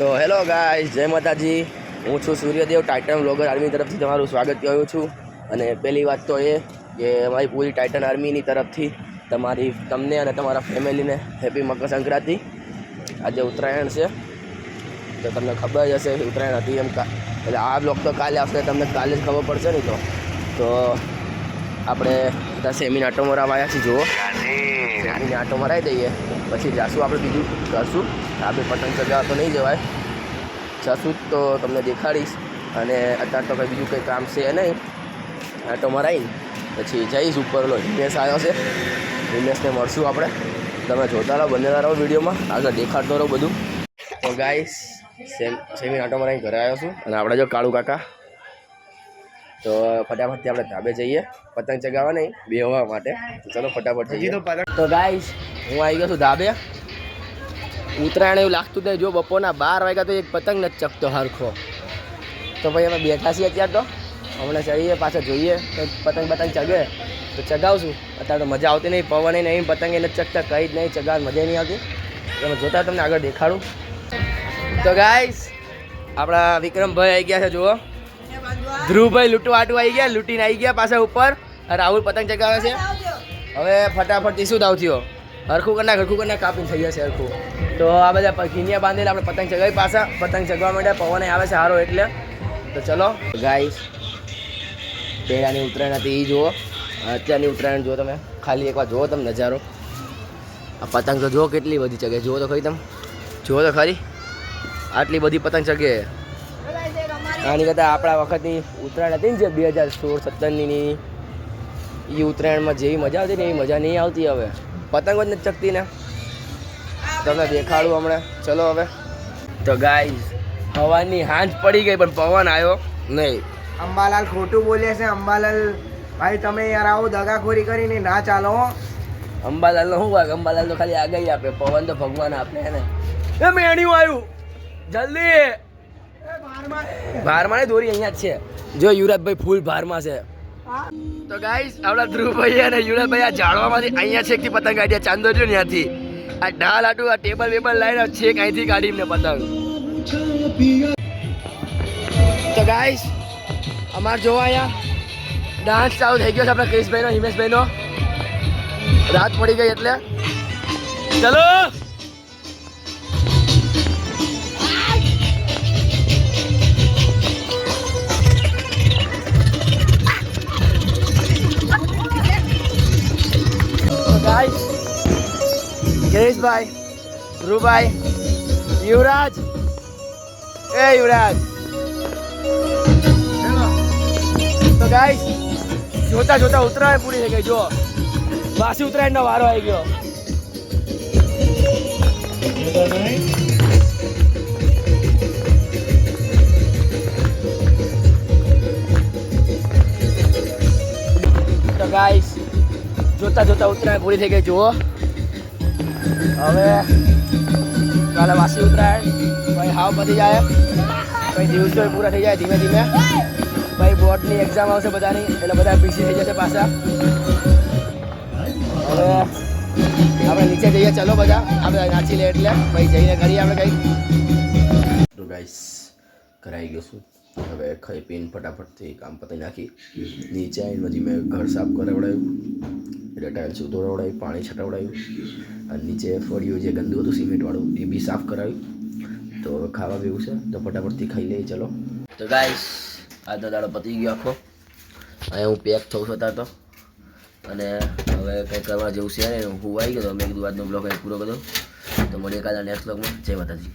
તો hello guys, જય માતાજી. હું છું સૂર્યદેવ, ટાઇટન વ્લોગર આર્મી તરફથી તમારું સ્વાગત કરું છું. અને પહેલી વાત તો એ કે અમારી પૂરી ટાઇટન આર્મીની તરફથી તમને અને તમારા ફેમિલીને હેપી મકર સંક્રાંતિ. આજે ઉત્તરાયણ છે, તો તમને ખબર જ હશે ઉત્તરાયણ હતી એમ. એટલે આ બ્લોગ તો કાલે આવશે, તમને કાલે જ ખબર પડશે ને. તો આપણે બધા સેમીને આટો મરાવવા આવ્યા છીએ. જુઓ, સેમીને આટો મરાવી દઈએ, પછી જાશું આપણે બીજું કરશું. આપણે પતંગ ચગાવવા તો નહીં જવાય, જશું તો તમને દેખાડીશ. અને અત્યારે તો કંઈ બીજું કંઈ કામ છે નહીં, આટો મરાવીને પછી જઈશ ઉપર. લો હિમેશ આવ્યો છે, હિમેશને મળશું આપણે. તમે જોતા રહો, બનેલા રહો વિડીયોમાં, આગળ દેખાડતો રહો બધું. તો ગાઈસ, સેમીને આટો મરાવીને ઘરે આવ્યો છું. અને આપણે જો કાળુ કાકા, તો ફટાફટથી આપણે ધાબે જઈએ પતંગ ચગાવવા નહીં, બેહવા માટે. ચલો ફટાફટ જઈએ. તો ગાઈસ, હું આવી ગયો છું ધાબે. ઉત્તરાયણ એવું લાગતું નહીં. જો બપોરના 12 વાગ્યા તો એક પતંગ નથી ચગતો હરખો. તો ભાઈ અમે બેઠા છીએ અત્યારે. તો હમણાં ચડીએ, પાછા જોઈએ પતંગ ચગે તો ચગાવશું. અત્યારે તો મજા આવતી નહીં, પવન નહીં, પતંગ નથી ચગતા, કંઈ જ નહીં, ચગાવવાની મજા નહીં આવતી. તમે જોતા તમને આગળ દેખાડું. તો ગાઈસ, આપણા વિક્રમભાઈ આવી ગયા છે. જુઓ, ધ્રુવભાઈ લૂંટવાટું આવી ગયા, લૂંટીને આવી ગયા પાછા ઉપર. રાહુલ પતંગ ચગાવે છે. હવે ફટાફટથી શું દાવ થયો, હરખું કરના કાપીને થઈ જશે હરખું. તો આ બધા ખીનિયા બાંધેલા આપણે પતંગ ચગાવી, પાછા પતંગ ચગવા માટે પવન આવે છે સારો એટલે. તો ચલો ગાઈસ, પહેલાંની ઉત્તરાયણ હતી એ જુઓ, અત્યારની ઉત્તરાયણ જુઓ તમે. ખાલી એકવાર જુઓ તમે નજારો. આ પતંગ તો જુઓ કેટલી બધી ચગે, જુઓ તો ખરી તમે, જુઓ તો ખરી આટલી બધી પતંગ ચગે. આની કરતાં આપણા વખતની ઉત્તરાયણ હતી ને જે 2016-17ની, એ ઉત્તરાયણમાં જેવી મજા આવતી ને એવી મજા નહીં આવતી હવે. પતંગો જ નથી ચગતી ને. તમને દેખાડું હમણાં. ચલો હવે. તો ગાઈસ, હવાની હાંજ પડી ગઈ પણ પવન આવ્યો નહીં. અંબાલાલ ખોટું બોલે છે. અંબાલાલ ભાઈ, તમે યાર આવો દગાખોરી કરીને ના ચાલો. અંબાલાલનો શું વાગ? અંબાલાલ તો ખાલી આગાહી આપે, પવન તો ભગવાન આપે ને. એ મેણ્યું આવ્યું, જલ્દી ભારમાં દોરી અહીંયા જ છે. જો યુવરાજભાઈ ફૂલ ભારમાં છે. તો ગાઈસ, આપણા ધ્રુવભાઈ અને યુવરાજભાઈ આ ઝાડવામાંથી અહીંયા છેકથી પતંગ કાઢ્યા. ચાંદો જો ત્યાંથી આ ઢાલ આટું આ ટેબલ વેબલ લાવીને છેક અહીંથી કાઢીને પતંગ. તો ગાઈસ, અમારે જોવા અહીંયા ડાન્સ ચાલુ થઈ ગયો છે આપણા ક્રિશભાઈનો, હિમેશભાઈનો. રાત પડી ગઈ એટલે ચલો. ગાઈસ, ગિરીશભાઈ, ધ્રુવભાઈ, યુવરાજ, એ યુવરાજ. તો ગાઈસ, જોતા જોતા ઉત્તરાયણ પૂરી થઈ ગઈ. જો વાસી ઉત્તરાયણનો વારો આવી ગયો. તો ગાઈસ, જોતા જોતા ઉત્તરાયણ પૂરી થઈ ગઈ. જુઓ, હવે કાલે વાસી ઉત્તરાયણ ભાઈ હાવ પતી જાય, ભાઈ દિવસો પૂરા થઈ જાય ધીમે ધીમે. ભાઈ બોર્ડની એક્ઝામ આવશે બધાની, એટલે બધા બિઝી થઈ જશે પાછા. હવે આપણે નીચે જઈએ. ચલો બધા આપણે નાચી લે એટલે ભાઈ જઈને કરીએ આપણે કંઈક. તો ગાઈસ, કરાઈ ગયો છું. હવે ખાઈ પીને ફટાફટથી કામ પતાવી નાખી. નીચે આવીને પછી મેં ઘર સાફ કરાવડાવ્યું, એટલે ટાઇલ્સ ઉતરવડાવી, પાણી છટાવડાવ્યું. અને નીચે ફળિયું જે ગંદુ હતું સિમેન્ટવાળું એ બી સાફ કરાવ્યું. તો ખાવા પીવું છે, તો ફટાફટથી ખાઈ લઈએ. ચલો. તો ગાઈસ, આજનો દાડો પતી ગયો આખો. અહીંયા હું પેક થઉં છું અત્યારે તો. અને હવે કંઈ કરવા જેવું છે ને, હું આવી ગયો. મેં કીધું આજનો બ્લોગ અહીં પૂરો કર્યો. તો મળીએ કાલે નેક્સ્ટ બ્લોગમાં. જય માતાજી.